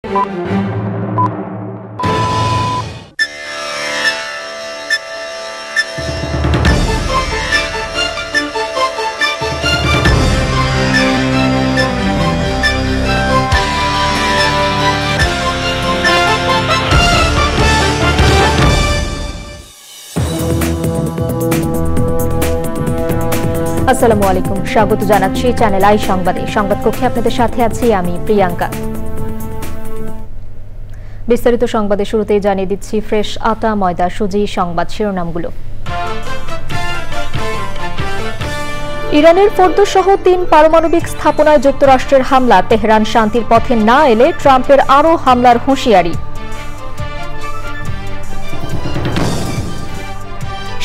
আসসালামু আলাইকুম, স্বাগত জানাচ্ছি চ্যানেল আই সংবাদে। সংবাদ কক্ষে আপনাদের সাথে আছি আমি প্রিয়াঙ্কা। বিস্তারিত সংবাদে শুরুতেই জানিয়ে দিচ্ছি ফ্রেশ আটা, ময়দা, সুজি সংবাদ শিরোনামগুলো। ইরানের ফোর্দো সহ 3 পারমাণবিক স্থাপনায় যুক্তরাষ্ট্রের হামলা। তেহরান শান্তির পথে না এলে ট্রাম্পের আরও হামলার হুঁশিয়ারি।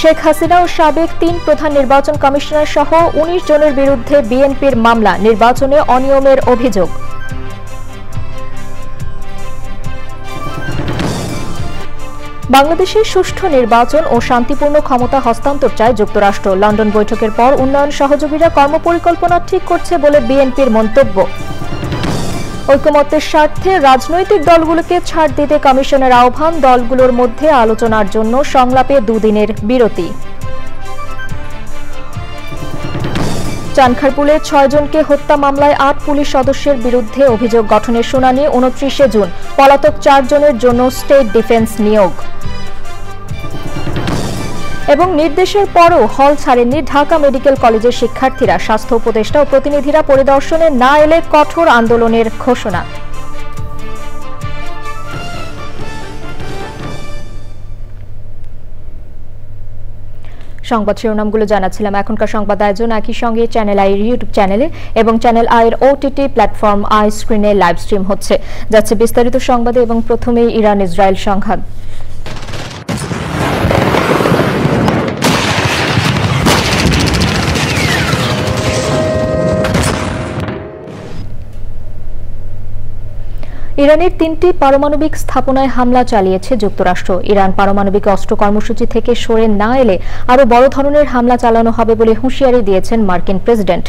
শেখ হাসিনা ও সাবেক 3 প্রধান নির্বাচন কমিশনার সহ 19 জনের বিরুদ্ধে বিএনপির মামলা। নির্বাচনে অনিয়মের অভিযোগ। বাংলাদেশের সুষ্ঠু নির্বাচন ও শান্তিপূর্ণ ক্ষমতা হস্তান্তর চায় যুক্তরাষ্ট্র। লন্ডন বৈঠকের পর উন্নয়ন সহযোগীরা কর্মপরিকল্পনা ঠিক করছে বলে বিএনপির মন্তব্য। ঐকমত্যের স্বার্থে রাজনৈতিক দলগুলোকে ছাড় দিতে কমিশনের আহ্বান। দলগুলোর মধ্যে আলোচনার জন্য সংলাপে 2 দিনের বিরতি। চানখারপুলের 6 জনকে হত্যা মামলায় 8 পুলিশ সদস্যের বিরুদ্ধে অভিযোগ গঠনের শুনানি 29 জুন। পলাতক 4 জনের জন্য স্টেট ডিফেন্স নিয়োগ। এবং নির্দেশের পরও হল ছাড়েননি ঢাকা মেডিকেল কলেজের শিক্ষার্থীরা। স্বাস্থ্য উপদেষ্টা ও প্রতিনিধিরা পরিদর্শনে না এলে কঠোর আন্দোলনের ঘোষণা। সংবাদ শিরোনামগুলো জানাচ্ছিলাম। এখনকার সংবাদ আয়োজন একই সঙ্গে চ্যানেল আই ইউটিউব চ্যানেলে এবং চ্যানেল আই এর ওটিটি প্ল্যাটফর্ম আই স্ক্রিনে লাইভ স্ট্রিম হচ্ছে। যাচ্ছে বিস্তারিত সংবাদে এবং প্রথমেই ইরান ইসরায়েল সংঘাত। ইরানের 3টি পারমাণবিক স্থাপনায় হামলা চালিয়েছে যুক্তরাষ্ট্র। ইরান পারমাণবিক অস্ত্র কর্মসূচি থেকে সরে না এলে আরও বড় ধরনের হামলা চালানো হবে বলে হুঁশিয়ারি দিয়েছেন মার্কিন প্রেসিডেন্ট।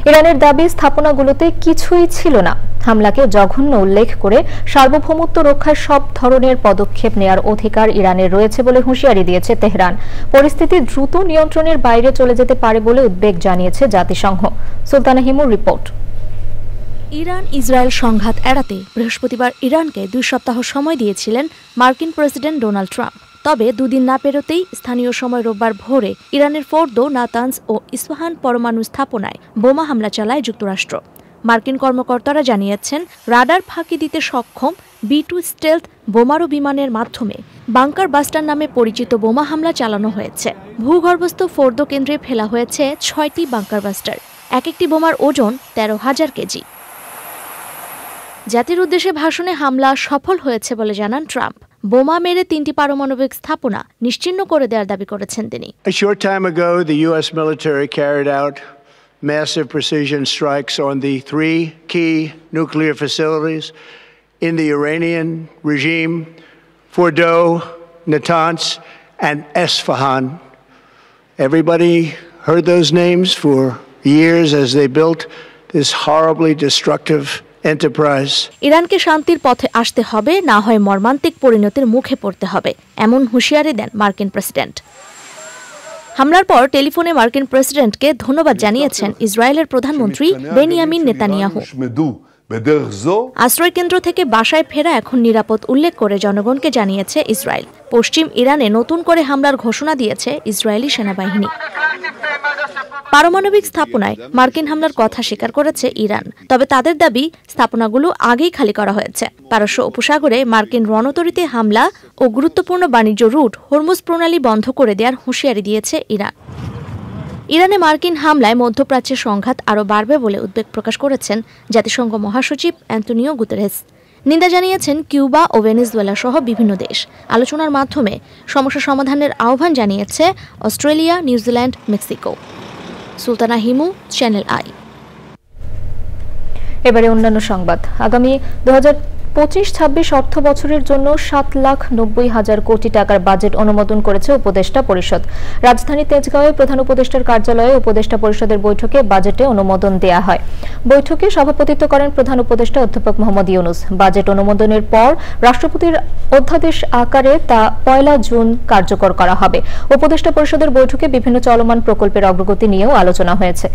ইরানের দাবি স্থাপনাগুলোতে কিছুই ছিল না। হামলাকে জঘন্য উল্লেখ করে সার্বভৌমত্ব রক্ষায় সব ধরনের পদক্ষেপ নেয়ার অধিকার ইরানের রয়েছে বলে হুঁশিয়ারি দিয়েছে তেহরান। পরিস্থিতি দ্রুত নিয়ন্ত্রণের বাইরে চলে যেতে পারে বলে উদ্বেগ জানিয়েছে জাতিসংঘ। সুলতানা হিমুর রিপোর্ট। ইরান ইসরায়েল সংঘাত এড়াতে বৃহস্পতিবার ইরানকে 2 সপ্তাহ সময় দিয়েছিলেন মার্কিন প্রেসিডেন্ট ডোনাল্ড ট্রাম্প। তবে 2 দিন না পেরোতেই স্থানীয় সময় রোববার ভোরে ইরানের ফোর্দো, নাতানজ ও ইস্পাহান পরমাণু স্থাপনায় বোমা হামলা চালায় যুক্তরাষ্ট্র। মার্কিন কর্মকর্তারা জানিয়েছেন রাডার ফাঁকি দিতে সক্ষম B-2 স্টেলথ বোমারু বিমানের মাধ্যমে বাংকার বাস্টার নামে পরিচিত বোমা হামলা চালানো হয়েছে। ভূগর্ভস্থ ফোর্দো কেন্দ্রে ফেলা হয়েছে 6টি বাংকার বাস্টার। এক একটি বোমার ওজন 13,000 কেজি। জাতির উদ্দেশ্যে ভাষণে হামলা সফল হয়েছে বলে জানান ট্রাম্প। বোমা মেরে 3টি পারমাণবিক স্থাপনা নিশ্চিহ্ন করে দেওয়ার দাবি করেছেন তিনি। A short time ago, the U.S. military carried out massive precision strikes on the 3 key nuclear facilities in the Iranian regime: Fordow, Natanz, and Esfahan. Everybody heard those names for years as they built this horribly destructive enterprise. ইরানকে শান্তির পথে আসতে হবে, না হয় মর্মান্তিক পরিণতির মুখে পড়তে হবে, এমন হুঁশিয়ারি দেন মার্কিন প্রেসিডেন্ট। হামলার পর টেলিফোনে মার্কিন প্রেসিডেন্টকে ধন্যবাদ জানিয়েছেন ইসরায়েলের প্রধানমন্ত্রী বেনিয়ামিন নেতানিয়াহু। আশ্রয়কেন্দ্র থেকে বাসায় ফেরা এখন নিরাপদ উল্লেখ করে জনগণকে জানিয়েছে ইসরায়েল। পশ্চিম ইরানে নতুন করে হামলার ঘোষণা দিয়েছে ইসরায়েলি সেনাবাহিনী। পারমাণবিক স্থাপনায় মার্কিন হামলার কথা স্বীকার করেছে ইরান। তবে তাদের দাবি স্থাপনাগুলো আগেই খালি করা হয়েছে। পারস্য উপসাগরে মার্কিন রণতরীতে হামলা ও গুরুত্বপূর্ণ বাণিজ্য রুট হরমুজ প্রণালী বন্ধ করে দেওয়ার হুঁশিয়ারি দিয়েছে ইরান। ইরানে মার্কিন হামলায় মধ্যপ্রাচ্যের সংঘাত আরও বাড়বে বলে উদ্বেগ প্রকাশ করেছেন জাতিসংঘ মহাসচিব অ্যান্তোনিও গুতেরেস। নিন্দা জানিয়েছেন কিউবা ও ভেনেজুয়েলা সহ বিভিন্ন দেশ। আলোচনার মাধ্যমে সমস্যা সমাধানের আহ্বান জানিয়েছে Australia, New Zealand, Mexico. Sultana Himu, channel I. এবারে অন্যান্য সংবাদ। আগামী 25-26 অর্থ বছরের জন্য 7,90,000 কোটি টাকার বাজেট অনুমোদন করেছে উপদেষ্টা পরিষদ। রাজধানী তেজগাঁওয়ে প্রধান উপদেষ্টার কার্যালয়ে উপদেষ্টা পরিষদের বৈঠকে বাজেটে অনুমোদন দেয়া হয়। বৈঠকে সভাপতিত্ব করেন প্রধান উপদেষ্টা অধ্যাপক মোহাম্মদ ইউনূস। বাজেট অনুমোদনের পর রাষ্ট্রপতির অধ্যাদেশ আকারে তা 1 জুন কার্যকর করা হবে। উপদেষ্টা পরিষদের বৈঠকে বিভিন্ন চলমান প্রকল্পের অগ্রগতি নিয়েও আলোচনা হয়েছে।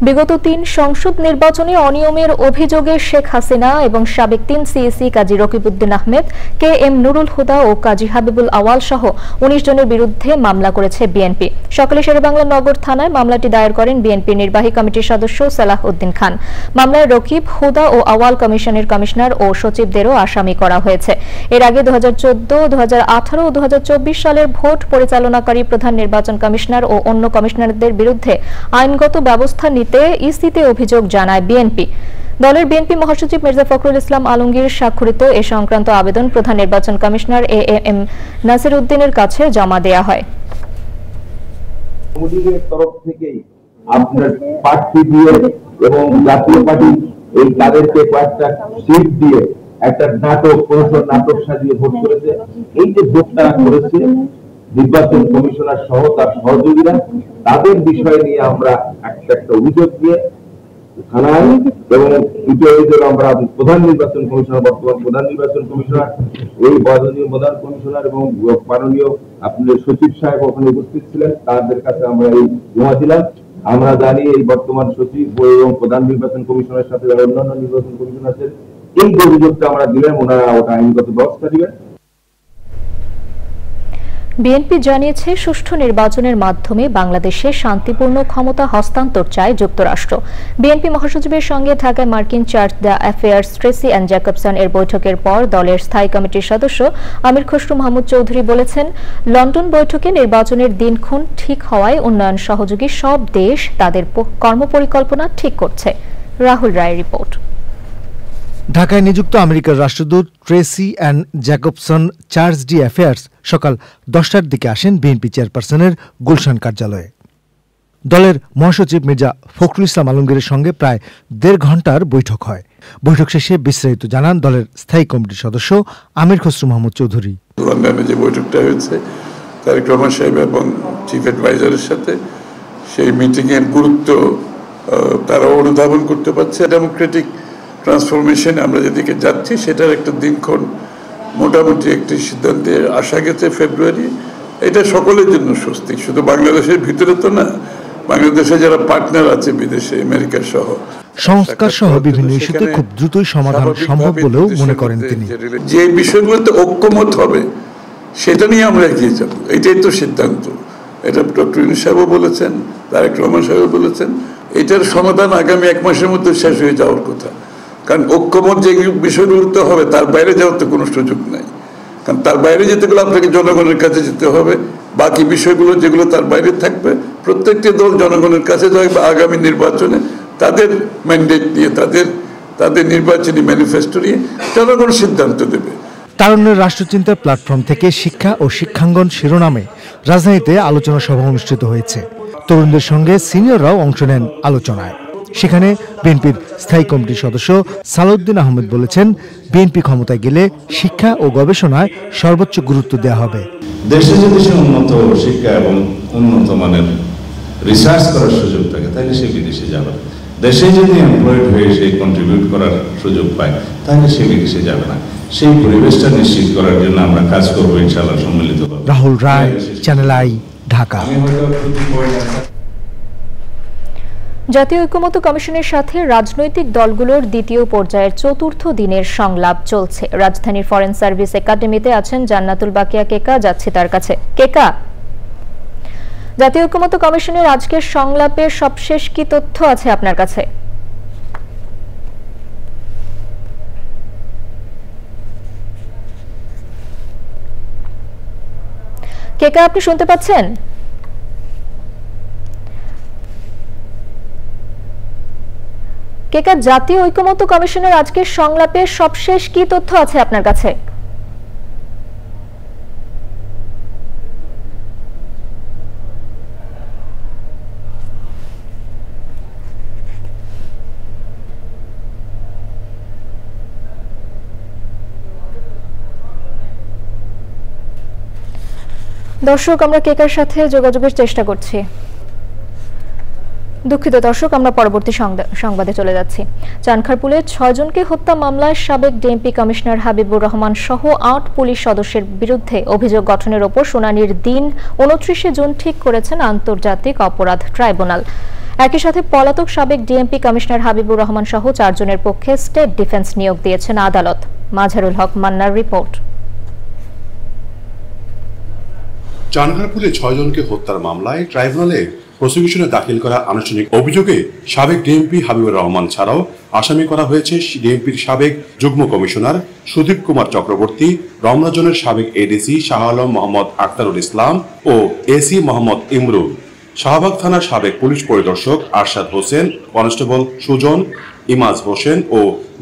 বিগত 3 সংসদ নির্বাচনে অনিয়মের অভিযোগে শেখ হাসিনা এবং সাবেক 3 সিএসি কাজী রকিবউদ্দিন আহমেদ, কে এম নুরুল হুদা ও কাজী হাবিবুল আওয়াল সহ 19 জনের বিরুদ্ধে মামলা করেছে বিএনপি। সকালে শেরেবাংলা নগর থানায় মামলাটি দায়ের করেন বিএনপির নির্বাহী কমিটির সদস্য সালাহ উদ্দিন খান। মামলায় রকিব, হুদা ও আওয়াল কমিশনের কমিশনার ও সচিবদেরও আসামি করা হয়েছে। এর আগে 2014, 2018 ও 2024 সালের ভোট পরিচালনাকারী প্রধান নির্বাচন কমিশনার ও অন্য কমিশনারদের বিরুদ্ধে আইনগত ব্যবস্থা ইসিতে অভিযোগ জানায় বিএনপি। দলের বিএনপি মহাসচিব মির্জা ফখরুল ইসলাম আলমগীর স্বাক্ষরিত এ সংক্রান্ত আবেদন প্রধান নির্বাচন কমিশনার এএম নাসির উদ্দিনের কাছে জমা দেয়া হয়। তরফ থেকেই আপনার প্রার্থী দিয়ে এবং জাতীয় পার্টি এই তাদেরকে কয়েকটা সিট দিয়ে একটা নাটক সাজিয়ে ভোট করেছে। এই যে ভোটটা করেছে নির্বাচন কমিশনার সহ তার সহযোগীরা, তাদের বিষয় নিয়ে আমরা একটা অভিযোগ নিয়ে থানায় এবং আমরা প্রধান নির্বাচন কমিশনার, বর্তমান প্রধান নির্বাচন কমিশনার, এই মাননীয় প্রধান কমিশনার এবং মাননীয় আপনাদের সচিব সাহেব ওখানে উপস্থিত ছিলেন, তাদের কাছে আমরা এই জমা দিলাম। আমরা জানি এই বর্তমান সচিব এবং প্রধান নির্বাচন কমিশনের সাথে অন্যান্য নির্বাচন কমিশনার আছেন, এই অভিযোগটা আমরা দিলাম, ওনারা ওটা আইনগত ব্যবস্থা নেবেন। বিএনপি জানিয়েছে সুষ্ঠু নির্বাচনের মাধ্যমে বাংলাদেশে শান্তিপূর্ণ ক্ষমতা হস্তান্তর চায় যুক্তরাষ্ট্র। বিএনপি মহাসচিবের সঙ্গে ঢাকায় মার্কিন chargé d' affaires Tracey Ann Jacobson এর বৈঠকের পর দলের স্থায়ী কমিটির সদস্য আমির খসরু মাহমুদ চৌধুরী বলেছেন, লন্ডন বৈঠকে নির্বাচনের দিনক্ষণ ঠিক হওয়ায় উন্নয়ন সহযোগী সব দেশ তাদের কর্মপরিকল্পনা ঠিক করছে। রাহুল রায়ের রিপোর্ট। ঢাকায় নিযুক্ত আমেরিকার রাষ্ট্রদূত Tracey Ann Jacobson chargé d' affaires সকাল 10টার দিকে আসেন বিএনপি চেয়ারপারসনের গুলশান কার্যালয়ে। দলের মহাসচিব মির্জা ফখরুল ইসলাম আলমগীরের সঙ্গে প্রায় 1.5 ঘণ্টার বৈঠক হয়। বৈঠক শেষে বিস্তারিত জানান দলের স্থায়ী কমিটির সদস্য আমির খসরু মাহমুদ চৌধুরী। লন্ডনে যে বৈঠকটা হয়েছে তারেক রহমান সাহেব এবং চিফ অ্যাডভাইজারের সাথে, সেই মিটিংয়ের গুরুত্ব তারা অনুধাবন করতে পারছে। ডেমোক্রেটিক ট্রান্সফরমেশন আমরা যেদিকে যাচ্ছি সেটার একটা দিনক্ষণ মোটামুটি একটি সিদ্ধান্তে আসা গেছে ফেব্রুয়ারি। এটা সকলের জন্য স্বস্তি, শুধু বাংলাদেশের ভিতরে তো না, বাংলাদেশে যারা পার্টনার আছে বিদেশে, আমেরিকা সহ। সংস্কার সহ বিভিন্ন ইস্যুতে খুব দ্রুতই সমাধান সম্ভব বলেও মনে করেন তিনি। যে বিষয়গুলোতে ঐক্যমত হবে সেটা নিয়ে আমরা এগিয়ে যাব, এটাই তো সিদ্ধান্ত। এটা ডক্টর ইউনূস সাহেবও বলেছেন, তারেক রহমান সাহেবও বলেছেন, এটার সমাধান আগামী 1 মাসের মধ্যে শেষ হয়ে যাওয়ার কথা। কারণ ঐক্যমত যে বিষয়গুলো হবে তার বাইরে যাওয়ার তো কোনো সুযোগ নাই, কারণ তার বাইরে যেতে গেলে আপনাকে জনগণের কাছে যেতে হবে। বাকি বিষয়গুলো যেগুলো তার বাইরে থাকবে, প্রত্যেকটি দল জনগণের কাছে যাবে বা আগামী নির্বাচনে তাদের ম্যান্ডেট নিয়ে, তাদের নির্বাচনী ম্যানিফেস্টো নিয়ে জনগণ সিদ্ধান্ত দেবে। তারুণ্যের রাষ্ট্রচিন্তার প্ল্যাটফর্ম থেকে শিক্ষা ও শিক্ষাঙ্গন শিরোনামে রাজধানীতে আলোচনা সভা অনুষ্ঠিত হয়েছে। তরুণদের সঙ্গে সিনিয়ররাও অংশ নেন আলোচনায়। সেখানে বিএনপির স্থায়ী কমিটির সদস্য সালাউদ্দিন আহমেদ বলেছেন, বিএনপি ক্ষমতায় গেলে শিক্ষা ও গবেষণায় সর্বোচ্চ গুরুত্ব দেওয়া হবে। দেশে যদি সে উন্নত শিক্ষা এবং উন্নত মানের রিসার্চ করার সুযোগ থাকে তাহলে সে বিদেশে যাবে। দেশে যদি এমপ্লয়েড হয়ে সে কন্ট্রিবিউট করার সুযোগ পায় তাহলে সে বিদেশে যাবে না। সেই পরিবেশটা নিশ্চিত করার জন্য আমরা কাজ করবো ইনশাআল্লাহ সম্মিলিতভাবে। রাহুল রায়, চ্যানেল আই, ঢাকা। জাতীয় ঐক্যমত্য কমিশনের সাথে রাজনৈতিক দলগুলোর দ্বিতীয় পর্যায়ের 4র্থ দিনের সংলাপ চলছে। রাজধানীর ফরেন সার্ভিস একাডেমিতে আছেন জান্নাতুল বাকিয়া কেকা, যাচ্ছি তার কাছে। কেকা, জাতীয় ঐক্যমত্য কমিশনের আজকের সংলাপের সবশেষ কি তথ্য আছে আপনার কাছে? কেকা, আপনি শুনতে পাচ্ছেন? কেকা, জাতীয় ঐক্যমত্য কমিশনের আজকের সংলাপের সবশেষ কি তথ্য আছে আপনার কাছে? দর্শক, আমরা কেকার সাথে যোগাযোগের চেষ্টা করছি। দুঃখিত দর্শক, আমরা পরবর্তী সংবাদে চলে যাচ্ছি। চানখারপুলে 6 জনকে হত্যা মামলায় সাবেক ডিএমপি কমিশনার হাবিবুর রহমান সহ 8 পুলিশ সদস্যের বিরুদ্ধে অভিযোগ গঠনের ওপর শুনানির দিন 29 জুন ঠিক করেছেন আন্তর্জাতিক অপরাধ ট্রাইব্যুনাল। একই সাথে পলাতক সাবেক ডিএমপি কমিশনার হাবিবুর রহমান সহ 4 জনের পক্ষে স্টেট ডিফেন্স নিয়োগ দিয়েছেন আদালত। মাজহারুল হক মান্নার রিপোর্ট। চানখারপুলে 6 জনকে হত্যার মামলায় ট্রাইব্যুনালে প্রসিকিউশনে দাখিল করা আনুষ্ঠানিক অভিযোগে সাবেক ডিএমপি হাবিবুর রহমান ছাড়াও আসামি করা হয়েছে ডিএমপির সাবেক যুগ্ম কমিশনার সুদীপ কুমার চক্রবর্তী, রমনা জোনের সাবেক এডিসি শাহ আলম মোহাম্মদ আখতারুল ইসলাম ও এসি মোহাম্মদ ইমরুল, শাহবাগ থানার সাবেক পুলিশ পরিদর্শক আরশাদ হোসেন, কনস্টেবল সুজন, ইমাজ হোসেন ও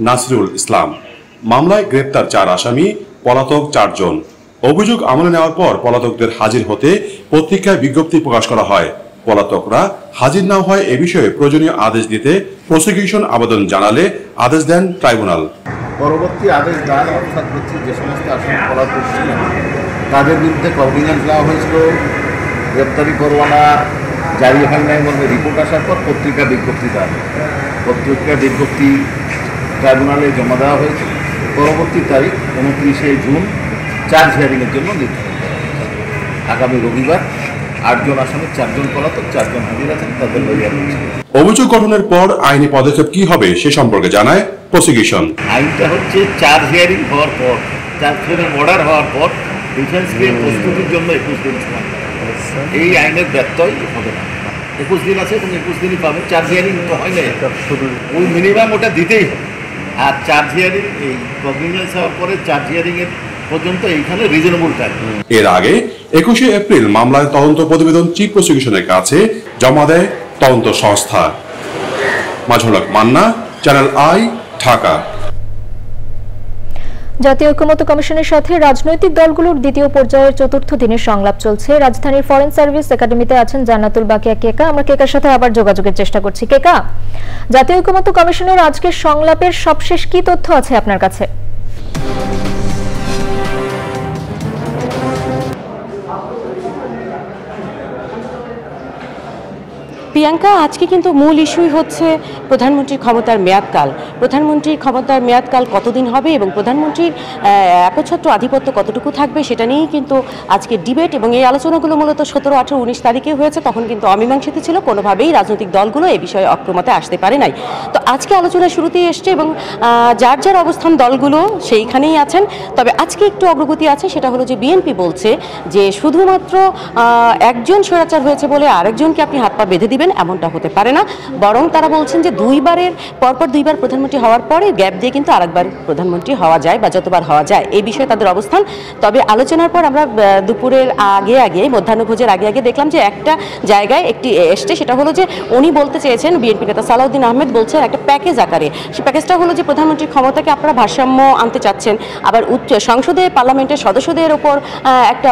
নাসিরুল ইসলাম। মামলায় গ্রেপ্তার 4 আসামি, পলাতক 4 জন। অভিযোগ আমলে নেওয়ার পর পলাতকদের হাজির হতে পত্রিকায় বিজ্ঞপ্তি প্রকাশ করা হয়। পলাতকরা হাজির না হয় এ বিষয়ে প্রয়োজনীয় আদেশ দিতে প্রসিকিউশন আবেদন জানালে আদেশ দেন ট্রাইব্যুনাল। পরবর্তী আদেশ দেন, অর্থাৎ হচ্ছে যে সমস্ত আসামি পলাতক ছিলেন তাদের বিরুদ্ধে কগনিজেন্স দেওয়া হয়েছিল, গ্রেপ্তারি পরোয়ানা জারি হয় নাই বলে রিপোর্ট আসার পর পত্রিকা বিজ্ঞপ্তি দেওয়া হয়। পত্রিকা বিজ্ঞপ্তি ট্রাইব্যুনালে জমা দেওয়া হয়েছে। পরবর্তী তারিখ 29 জুন চার্জ হিয়ারিংয়ের জন্য নির্ধারণ করা হয়েছে। আগামী রবিবার 8 জন আসামি, 4 জন পলাতক, 4 জন হাজির আছেন, তাদের লইয়ার হচ্ছে। অভিযোগ গঠনের পর আইনি পদক্ষেপ কি হবে সে সম্পর্কে জানায় প্রসিকিউশন। আইনটা হচ্ছে চার্জ হিয়ারিং হওয়ার পর, চার্জ হিয়ারিং অর্ডার হওয়ার পর ডিফেন্সকে প্রস্তুতির জন্য 21 দিন সময়। এই আইনের ব্যত্যয় হবে না। 21 দিন আছে এবং 21 দিনই পাবে। চার্জ হিয়ারিং তো হয় না, ওই মিনিমাম ওটা দিতেই হবে। আর চার্জ হিয়ারিং এই কগনিজেন্স হওয়ার পরে চার্জ হিয়ারিংয়ের পর্যন্ত এইখানে রিজনেবল টাইম। এর আগে 21 এপ্রিল মামলার তদন্ত প্রতিবেদন চিফ প্রসিকিউশনের কাছে জমা দেয় তদন্ত সংস্থা। মাজহারুল হক মান্না, চ্যানেল আই, ঢাকা। জাতীয় ঐকমত্য কমিশনের সাথে রাজনৈতিক দলগুলোর দ্বিতীয় পর্যায়ের 4র্থ দিনের সংলাপ চলছে। রাজধানীর ফরেন সার্ভিস একাডেমিতে আছেন জান্নাতুল বাকিয়া কেকা। আমরা কেকার সাথে আবার যোগাযোগের চেষ্টা করছি। কেকা, জাতীয় ঐকমত্য কমিশনের আজকের সংলাপের সবশেষ কি তথ্য আছে আপনার কাছে? প্রিয়াঙ্কা, আজকে কিন্তু মূল ইস্যুই হচ্ছে প্রধানমন্ত্রীর ক্ষমতার মেয়াদকাল। প্রধানমন্ত্রীর ক্ষমতার মেয়াদকাল কতদিন হবে এবং প্রধানমন্ত্রীর একচ্ছত্র আধিপত্য কতটুকু থাকবে সেটা নিয়েই কিন্তু আজকে ডিবেট, এবং এই আলোচনাগুলো মূলত 17, 18, 19 তারিখে হয়েছে। তখন কিন্তু অমীমাংসিত ছিল, কোনোভাবেই রাজনৈতিক দলগুলো এ বিষয়ে অক্রমতে আসতে পারে নাই। তো আজকে আলোচনা শুরুতেই এসছে এবং যার যার অবস্থান দলগুলো সেইখানেই আছেন। তবে আজকে একটু অগ্রগতি আছে, সেটা হলো যে বিএনপি বলছে যে শুধুমাত্র একজন স্বৈরাচার হয়েছে বলে আরেকজনকে আপনি হাত পা বেঁধে দিবেন, এমনটা হতে পারে না। বরং তারা বলছেন যে পরপর দুইবার প্রধানমন্ত্রী হওয়ার পরে গ্যাপ দিয়ে কিন্তু আরেকবার প্রধানমন্ত্রী হওয়া যায় বা যতবার হওয়া যায়, এই বিষয়ে তাদের অবস্থান। তবে আলোচনার পর আমরা দুপুরের আগে মধ্যাহ্নভোজের আগে দেখলাম যে একটা জায়গায় একটি এসছে, সেটা হলো যে উনি বলতে চেয়েছেন, বিএনপি নেতা সালাউদ্দিন আহমেদ বলছেন একটা প্যাকেজ আকারে। সেই প্যাকেজটা হলো যে প্রধানমন্ত্রীর ক্ষমতাকে আপনারা ভারসাম্য আনতে চাচ্ছেন, আবার উচ্চ সংসদে পার্লামেন্টের সদস্যদের ওপর একটা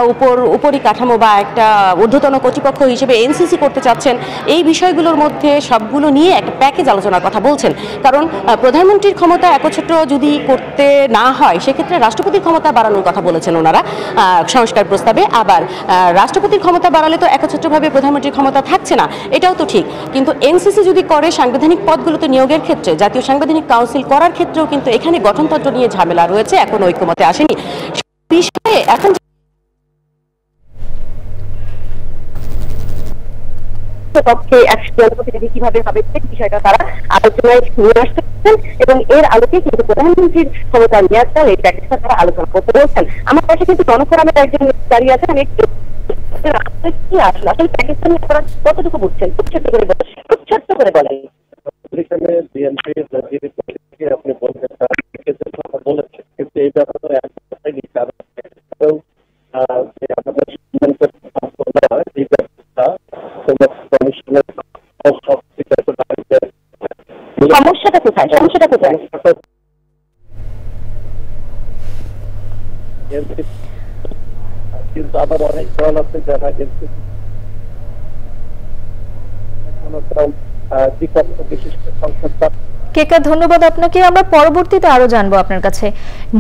উপরি কাঠামো বা একটা ঊর্ধ্বতন কর্তৃপক্ষ হিসেবে এনসিসি করতে চাচ্ছেন। এই বিষয়গুলোর মধ্যে সবগুলো নিয়ে একটা প্যাকেজ আলোচনার কথা বলছেন। কারণ প্রধানমন্ত্রীর ক্ষমতা একচ্ছত্র যদি করতে না হয়, সেক্ষেত্রে রাষ্ট্রপতির ক্ষমতা বাড়ানোর কথা বলেছেন ওনারা সংস্কার প্রস্তাবে। আবার রাষ্ট্রপতির ক্ষমতা বাড়ালে তো একচ্ছত্রভাবে প্রধানমন্ত্রীর ক্ষমতা থাকছে না, এটাও তো ঠিক। কিন্তু এনসিসি যদি করে সাংবিধানিক পদগুলোতে নিয়োগের ক্ষেত্রে, জাতীয় সাংবিধানিক কাউন্সিল করার ক্ষেত্রেও কিন্তু এখানে গঠনতন্ত্র নিয়ে ঝামেলা রয়েছে, এখন ঐক্যমতে আসেনি বিষয়ে। এখন পক্ষে জনপ্রতিনিধি কিভাবে হবে সেই বিষয়টা তারা আলোচনায় নিয়ে আসতেছেন এবং এর আলোকে কিন্তু প্রধানমন্ত্রীর ক্ষমতার মেয়াদকাল এই প্যাকেজটা তারা আলোচনা করতে বলছেন। আমার কাছে কিন্তু জনফোরামের একজন দাঁড়িয়ে আছেন, আমি কি আসলে আসলে প্যাকেজটা নিয়ে আপনারা কতটুকু বুঝছেন? খুব ছোট্ট করে বলেন। আপনি বলেছেন কিন্তু এই ব্যাপারে সমস্যাটা কোথায়? কিন্তু আবার অনেক দল আছে যারা কিন্তু কেকা, ধন্যবাদ আপনাকে। আমরা পরবর্তীতে আরো জানবো আপনার কাছে।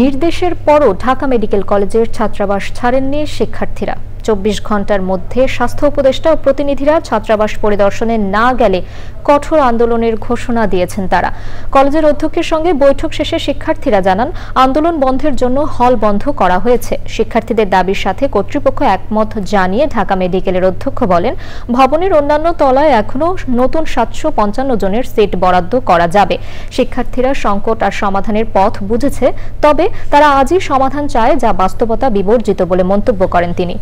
নির্দেশের পরও ঢাকা মেডিকেল কলেজের ছাত্রাবাস ছাড়েননি শিক্ষার্থীরা। 24 ঘন্টার মধ্যে স্বাস্থ্য উপদেষ্টা ও প্রতিনিধিরা ছাত্রাবাস পরিদর্শনে না গেলে কঠোর আন্দোলনের ঘোষণা দিয়েছেন তারা। কলেজের অধ্যক্ষের সঙ্গে বৈঠক শেষে শিক্ষার্থীরা জানান, আন্দোলন বন্ধের জন্য হল বন্ধ করা হয়েছে। শিক্ষার্থীদের দাবির সাথে কর্তৃপক্ষ একমত জানিয়ে ঢাকা মেডিকেলের অধ্যক্ষ বলেন, ভবনের অন্যান্য তলায় এখনো নতুন 755 জনের সিট বরাদ্দ করা যাবে। শিক্ষার্থীরা সংকট আর সমাধানের পথ বুঝেছে, তবে তারা আজই সমাধান চায়, যা বাস্তবতা বিবর্জিত বলে মন্তব্য করেন তিনি।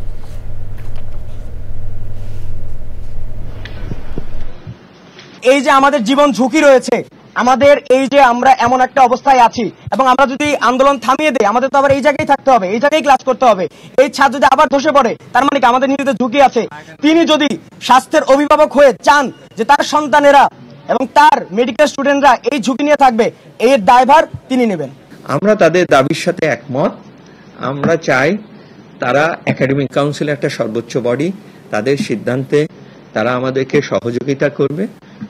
এই যে আমাদের জীবন ঝুঁকি রয়েছে, আমাদের এই যে আমরা এমন একটা অবস্থায় আছি এবং আমরা যদি আন্দোলন থামিয়ে দেই, আমাদের তো আবার এই জায়গায় থাকতে হবে, এই জায়গায় ক্লাস করতে হবে। এই ছাত্র যদি আবার ধসে পড়ে, তার মানে কি আমাদের নিজেদের ঝুঁকি আছে। তিনি যদি স্বাস্থ্যের অভিভাবক হয়ে চান যে তার সন্তানেরা এবং তার মেডিকেল স্টুডেন্টরা এই ঝুঁকি নিয়ে থাকবে, এর দায়ভার তিনি নেবেন। আমরা তাদের দাবির সাথে একমত। আমরা চাই তারা একাডেমিক কাউন্সিল একটা সর্বোচ্চ বডি, তাদের সিদ্ধান্তে তারা আমাদেরকে সহযোগিতা করবে,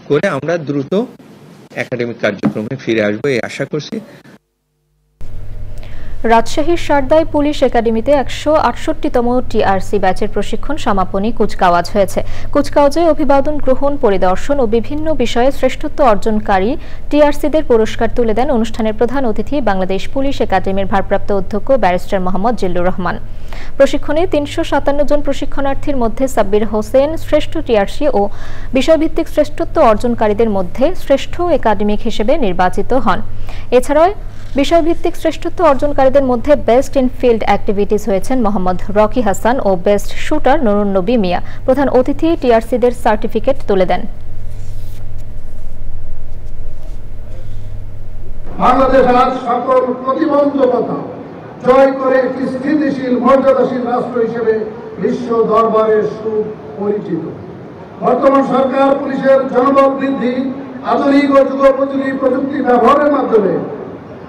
করে আমরা দ্রুত একাডেমিক কার্যক্রমে ফিরে আসবো এই আশা করছি। রাজশাহীর সারদায় পুলিশ একাডেমিতে 168তম টিআরসি ব্যাচের প্রশিক্ষণ সমাপনী কুচকাওয়াজ হয়েছে। কুচকাওয়াজে অভিবাদন গ্রহণ, পরিদর্শন ও বিভিন্ন বিষয়ে শ্রেষ্ঠত্ব অর্জনকারী টিআরসিদের পুরস্কার তুলে দেন অনুষ্ঠানের প্রধান অতিথি বাংলাদেশ পুলিশ একাডেমির ভারপ্রাপ্ত অধ্যক্ষ ব্যারিস্টার মোহাম্মদ জিল্লুর রহমান। প্রশিক্ষণে 357 জন প্রশিক্ষণার্থীর মধ্যে সাব্বির হোসেন শ্রেষ্ঠ টিআরসি ও বিষয়ভিত্তিক শ্রেষ্ঠত্ব অর্জনকারীদের মধ্যে শ্রেষ্ঠ একাডেমিক হিসেবে নির্বাচিত হন। এছাড়াও বিষয়ভিত্তিক শ্রেষ্ঠত্ব অর্জনকারীদের মধ্যে বেস্ট ইন ফিল্ড অ্যাক্টিভিটিস হয়েছেন মোহাম্মদ রকি হাসান ও বেস্ট শুটার নুরুন নবী মিয়া। প্রধান অতিথি টিআরসিদের সার্টিফিকেট তুলে দেন। বাংলাদেশ আজ সকল প্রতিবন্ধকতা জয় করে একটি স্থিতিশীল মর্যাদাশীল রাষ্ট্র হিসেবে বিশ্ব দরবারে সুপরিচিত। বর্তমান সরকার পুলিশের জনবল বৃদ্ধি, আধুনিক ও যুগোপযোগী প্রযুক্তি ব্যবহারের মাধ্যমে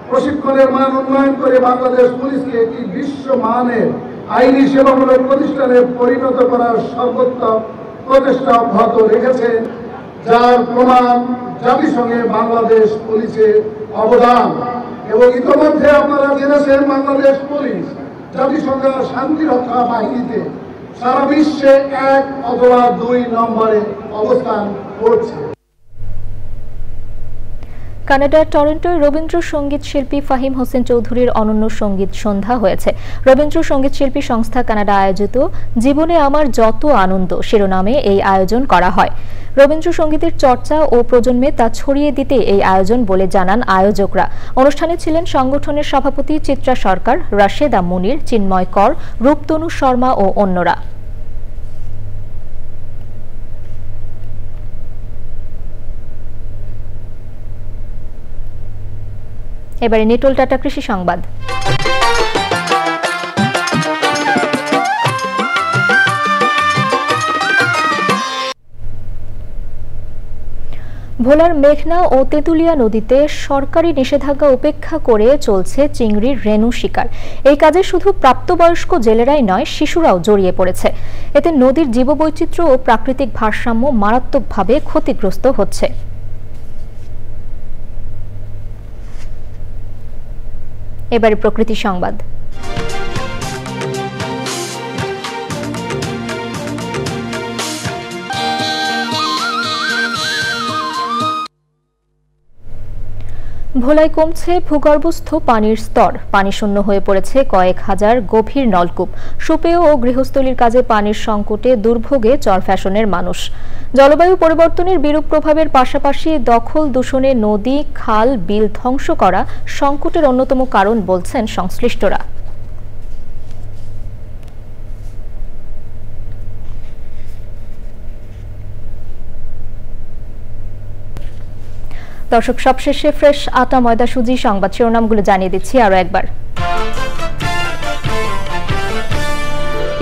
প্রশিক্ষণের মান উন্নয়ন করে বাংলাদেশ পুলিশকে একটি বিশ্বমানের আইনি সেবামূলক প্রতিষ্ঠানে পরিণত করার সর্বোত্তম প্রচেষ্টা অব্যাহত রেখেছে, যার প্রমাণ জাতিসংঘে বাংলাদেশ পুলিশের অবদান। এবং ইতিমধ্যে আপনারা জেনেছেন, বাংলাদেশ পুলিশ জাতিসংঘের শান্তিরক্ষা বাহিনীতে সারা বিশ্বে 1 অথবা 2 নম্বরে অবস্থান করছে। কানাডার টরন্টোয় রবীন্দ্রসঙ্গীত শিল্পী ফাহিম হোসেন চৌধুরীর অনন্য সঙ্গীত সন্ধ্যা হয়েছে। রবীন্দ্রসঙ্গীত শিল্পী সংস্থা কানাডা আয়োজিত জীবনে আমার যত আনন্দ শিরোনামে এই আয়োজন করা হয়। রবীন্দ্রসঙ্গীতের চর্চা ও প্রজন্মে তা ছড়িয়ে দিতে এই আয়োজন বলে জানান আয়োজকরা। অনুষ্ঠানে ছিলেন সংগঠনের সভাপতি চিত্রা সরকার, রাশেদা মুনির, চিন্ময় কর, রূপতনু শর্মা ও অন্যরা। এবারে নিটোল টাটা কৃষি সংবাদ। ভোলার মেঘনা ও তেঁতুলিয়া নদীতে সরকারি নিষেধাজ্ঞা উপেক্ষা করে চলছে চিংড়ির রেণু শিকার। এই কাজে শুধু প্রাপ্তবয়স্ক জেলেরাই নয়, শিশুরাও জড়িয়ে পড়েছে। এতে নদীর জীববৈচিত্র্য ও প্রাকৃতিক ভারসাম্য মারাত্মকভাবে ক্ষতিগ্রস্ত হচ্ছে। এবারে প্রকৃতি সংবাদ। ভোলায় কমছে ভূগর্ভস্থ পানির স্তর। পানি শূন্য হয়ে পড়েছে কয়েক হাজার গভীর নলকূপ। সুপেয় ও গৃহস্থলীর কাজে পানির সংকটে দুর্ভোগে চরফ্যাশনের মানুষ। জলবায়ু পরিবর্তনের বিরূপ প্রভাবের পাশাপাশি দখল দূষণে নদী, খাল, বিল ধ্বংস করা সংকটের অন্যতম কারণ বলছেন সংশ্লিষ্টরা। দর্শক, সবশেষে ফ্রেশ আটা, ময়দা, সুজি সংবাদ শিরোনামগুলো জানিয়ে দিচ্ছি আরো একবার।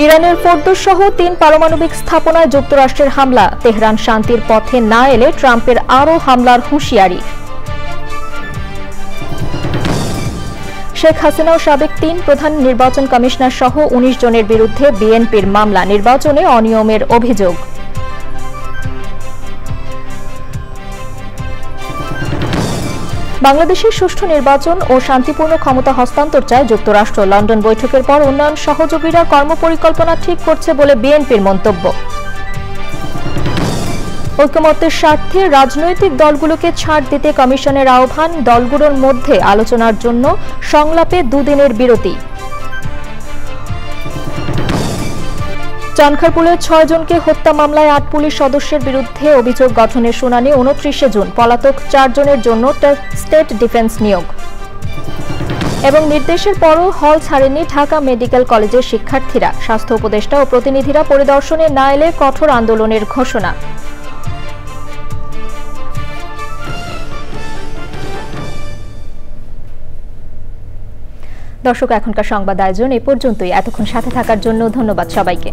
ইরানের ফোর্দোস সহ 3 পারমাণবিক স্থাপনায় যুক্তরাষ্ট্রের হামলা। তেহরান শান্তির পথে না এলে ট্রাম্পের আরও হামলার হুঁশিয়ারি। শেখ হাসিনা ও সাবেক 3 প্রধান নির্বাচন কমিশনার সহ 19 জনের বিরুদ্ধে বিএনপির মামলা। নির্বাচনে অনিয়মের অভিযোগ। বাংলাদেশের সুষ্ঠু নির্বাচন ও শান্তিপূর্ণ ক্ষমতা হস্তান্তর চায় যুক্তরাষ্ট্র। লন্ডন বৈঠকের পর উন্নয়ন সহযোগীরা কর্মপরিকল্পনা ঠিক করছে বলে বিএনপির মন্তব্য। ঐকমত্যের স্বার্থে রাজনৈতিক দলগুলোকে ছাড় দিতে কমিশনের আহ্বান। দলগুলোর মধ্যে আলোচনার জন্য সংলাপে 2 দিনের বিরতি। চানখারপুলে 6 জনকে হত্যা মামলায় 8 পুলিশ সদস্যের বিরুদ্ধে অভিযোগ গঠনের শুনানি 29 জুন। পলাতক 4 জনের জন্য স্টেট ডিফেন্স নিয়োগ। এবং নির্দেশের পরও হল ছাড়েননি ঢাকা মেডিকেল কলেজের শিক্ষার্থীরা। স্বাস্থ্য উপদেষ্টা ও প্রতিনিধিরা পরিদর্শনে না এলে কঠোর আন্দোলনের ঘোষণা। দর্শক, এখনকার সংবাদ আয়োজন এ পর্যন্তই। এতক্ষণ সাথে থাকার জন্য ধন্যবাদ সবাইকে।